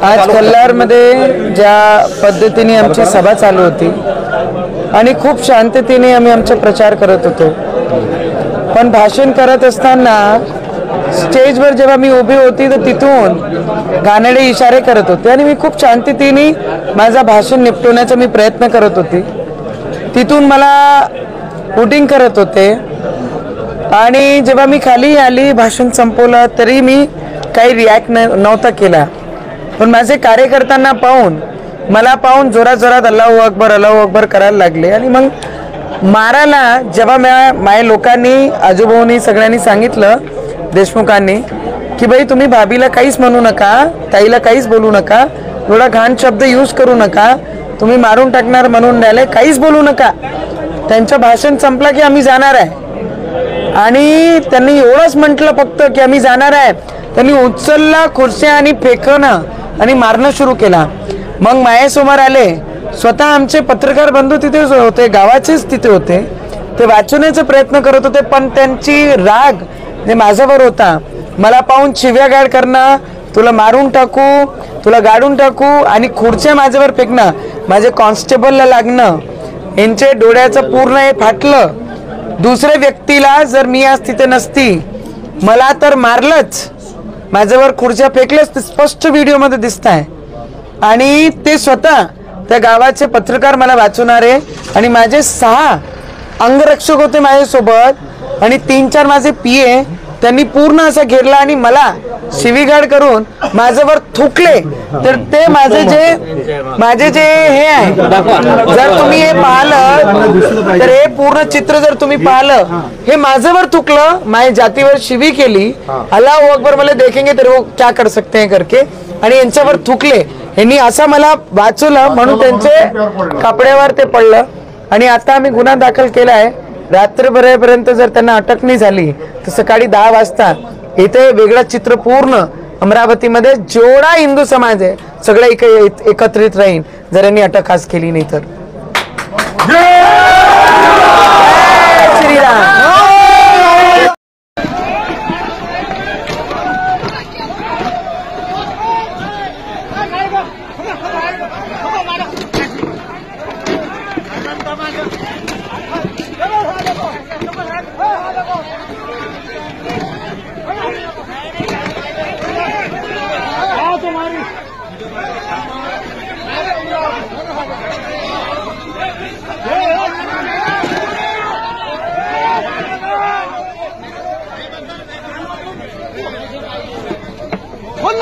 आज कल्लारमध्ये ज्या पद्धतीने आमची सभा चालू होती आणि खूप शांततेने आम्ही आमचा प्रचार करत होतो, पण भाषण करत असताना स्टेजवर जेव्हा मी उभी होती तर तिथून घाणेरडे इशारे करत होते आणि मी खूप शांततेने माझा भाषण निपटवण्याचा मी प्रयत्न करत होते. तिथून मला वोटिंग करत होते आणि जेव्हा मी खाली आली भाषण संपवलं तरी मी काही रिॲक्ट नव्हता केला. पण माझे कार्यकर्त्यांना पाहून मला पाहून जोरात जोरात अल्लाहू अकबर करायला लागले आणि मग मारायला जेव्हा माझ्या लोकांनी आजूबाजूनी सगळ्यांनी सांगितलं देशमुखांनी की भाई तुम्ही भाभीला काहीच म्हणू नका, ताईला काहीच बोलू नका, एवढा घाण शब्द यूज करू नका, तुम्ही मारून टाकणार म्हणून राहिले, काहीच बोलू नका. त्यांचं भाषण संपलं की आम्ही जाणार आहे आणि त्यांनी एवढंच म्हटलं फक्त की आम्ही जाणार आहे. त्यांनी उचलला खुर्च्या आणि फेकणं आणि मारणं सुरू केला. मग माझ्यासमोर आले स्वतः आमचे पत्रकार बंधू तिथे होते, गावाचेच तिथे होते, ते वाचवण्याचा प्रयत्न करत होते, पण त्यांची राग जे माझ्यावर होता मला पाहून शिव्यागाळ करणं, तुला मारून टाकू, तुला गाडून टाकू आणि खुर्च्या माझ्यावर फेकणं, माझे कॉन्स्टेबलला लागणं, यांचे डोळ्याचं पूर्ण हे फाटलं. दुसऱ्या व्यक्तीला जर मी आज तिथे नसती मला तर मारलंच, माझ्यावर खुर्च्या फेकल्याच, ते स्पष्ट व्हिडिओमध्ये दिसत आहे. आणि ते स्वतः त्या गावाचे पत्रकार मला वाचवणारे आणि माझे 6 अंगरक्षक होते माझ्यासोबत आणि 3-4 माझे PA, त्यांनी पूर्ण असं घेरला आणि मला शिवीगाळ करून माझ्यावर थुकले. तर ते माझे जे हे आहे, जर तुम्ही हे पाहिलं तर हे पूर्ण चित्र जर तुम्ही पाहिलं, हे माझ्यावर थुकलं, माझ्या जातीवर शिवी केली, अल्लाहू अकबर मला देखेंगे तर वो क्या कर सकते हैं करके, आणि यांच्यावर थुकले. यांनी असं मला वाचवलं म्हणून त्यांचे कपड्यावर ते पडलं आणि आता आम्ही गुन्हा दाखल केला आहे. रात्रभरापर्यंत जर त्यांना अटक नाही झाली तर सकाळी 10 वाजता इथे वेगळं चित्र पूर्ण अमरावतीमध्ये जेवढा हिंदू समाज आहे सगळं एकत्रित राहील जर यांनी अटक आज केली नाही तर. श्रीराम. फोन